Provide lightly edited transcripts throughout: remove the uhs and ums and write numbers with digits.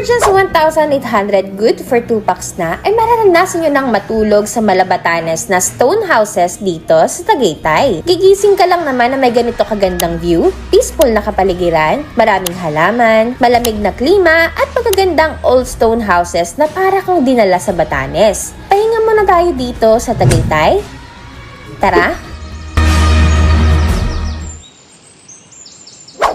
just 1,800 good for 2 packs na, ay mararanasan nyo ng matulog sa Malabatanes na stone houses dito sa Tagaytay. Gigising ka lang naman na may ganito kagandang view, peaceful na kapaligiran, maraming halaman, malamig na klima, at magagandang old stone houses na para kang dinala sa Batanes. Pahinga muna tayo dito sa Tagaytay. Tara!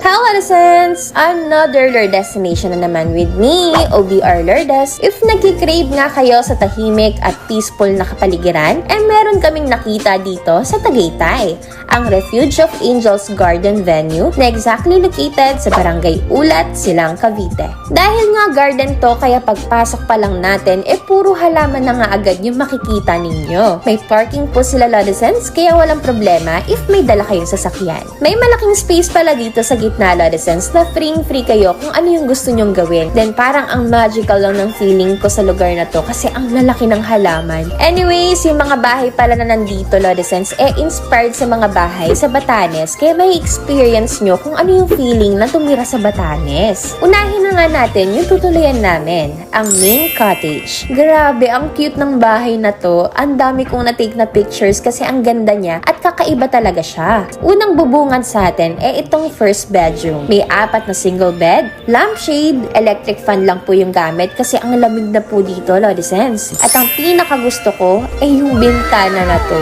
Hello, Lourdesans! Another Lourdes destination na naman with me, OBR Lourdes. If nagkikrave nga kayo sa tahimik at peaceful na kapaligiran, meron kaming nakita dito sa Tagaytay, ang Refuge of Angels Garden Venue na exactly located sa Barangay Ulat, Silang, Cavite. Dahil nga garden to, kaya pagpasok pa lang natin, puro halaman na nga agad yung makikita ninyo. May parking po sila, Lourdesans, kaya walang problema if may dala kayong sasakyan. May malaking space pala dito sa gitna, Lourdesans, na free kayo kung ano yung gusto nyong gawin. Then parang ang magical lang ng feeling ko sa lugar na to kasi ang lalaki ng halaman. Anyways, yung mga bahay pala na nandito, Lourdesans, inspired sa mga bahay sa Batanes, kaya may experience nyo kung ano yung feeling na tumira sa Batanes. Unahin na nga natin yung tutuluyan namin, ang main cottage. Grabe, ang cute ng bahay na to. Ang dami kong na-take na pictures kasi ang ganda niya at kakaiba talaga siya. Unang bubungan sa atin, itong first bedroom. May 4 na single bed, lampshade, electric fan lang po yung gamit kasi ang lamig na po dito, Lourdesans. At ang pinakagusto ko yung bintana na to.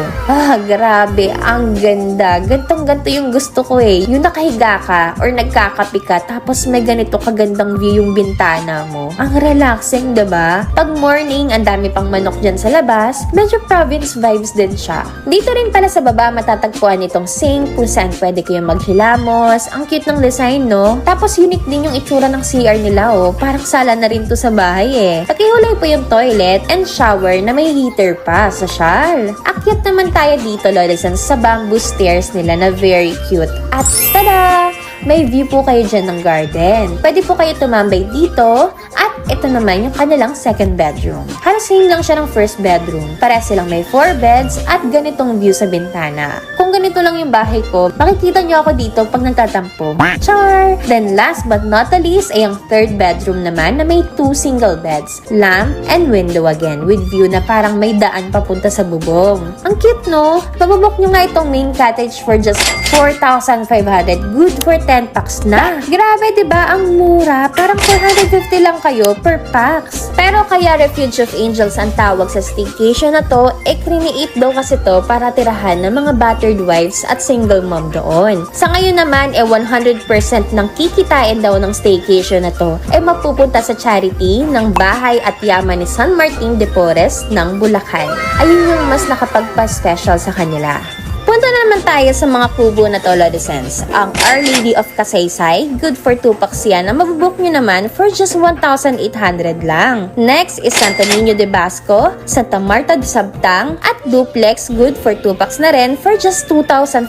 Grabe, ang ganda. Gantong-ganto yung gusto ko Yung nakahiga ka or nagkakapi ka tapos may ganito kagandang view yung bintana mo. Ang relaxing, diba? Pag morning, ang dami pang manok dyan sa labas. Medyo province vibes din siya. Dito rin pala sa baba matatagpuan itong sink kung saan pwede kayong maghilamos. Ang cute ng design, no? Tapos unique din yung itsura ng CR nila, Parang sala na rin to sa bahay, Pagkihulay po yung toilet and shower na may heater pa sa shawl. Akyat naman tayo dito, Lourdesans, sa bamboo stairs nila na very cute. At tada! May view po kayo dyan ng garden. Pwede po kayo tumambay dito. At ito naman yung kanilang second bedroom. Halos same lang siya ng first bedroom. Pareha silang may 4 beds at ganitong view sa bintana. Kung ganito lang yung bahay ko, makikita nyo ako dito pag nagtatampo. Char! Then last but not the least ay ang third bedroom naman na may 2 single beds, lamp, and window again with view na parang may daan papunta sa bubong. Ang cute, no? Mabubok nyo nga itong main cottage for just 4,500. Good for 10 packs na. Grabe, diba? Ang mura. Parang 450 lang kayo per packs. Pero kaya Refuge of Angels ang tawag sa staycation na to, create daw kasi to para tirahan ng mga battered wives at single mom doon. Sa ngayon naman, 100% ng kikitain daw ng staycation na to, mapupunta sa charity ng bahay at yaman ni San Martin de Porres ng Bulacan. Ayun yung mas nakapagpa-special sa kanila. Punta na naman tayo sa mga kubo na to, Lourdesans. Ang Our Lady of Kasaysay, good for 2 packs yan na mabubook nyo naman for just 1,800 lang. Next is Santo Niño de Basco, Santa Marta de Sabtang, at Duplex, good for 2 packs na rin for just 2,500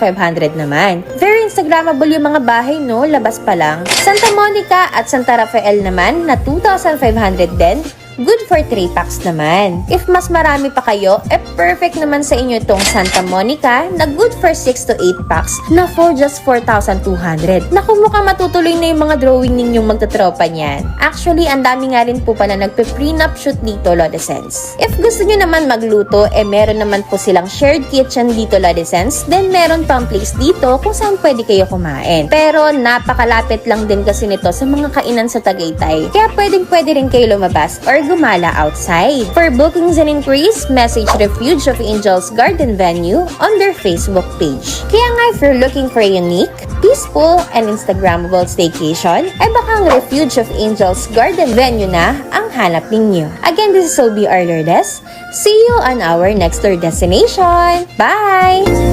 naman. Very Instagrammable yung mga bahay, no? Labas pa lang. Santa Monica at Santa Rafael naman na 2,500 din. Good for 3 packs naman. If mas marami pa kayo, perfect naman sa inyo itong Santa Monica na good for 6 to 8 packs na for just 4,200. Naku, mukhang matutuloy na yung mga drawing ninyong magtatropa niyan. Actually, ang dami nga rin po pala nagpe-prenup shoot dito, Lourdesans. If gusto nyo naman magluto, meron naman po silang shared kitchen dito, Lourdesans. Then, meron pang place dito kung saan pwede kayo kumain. Pero, napakalapit lang din kasi nito sa mga kainan sa Tagaytay. Kaya pwede rin kayo lumabas or gumala outside. For bookings and inquiries, message Refuge of Angels Garden Venue on their Facebook page. Kaya nga, if you're looking for a unique, peaceful, and Instagrammable staycation, baka ang Refuge of Angels Garden Venue na ang hanap ninyo. Again, this is OBR Lourdes. See you on our next tour destination. Bye!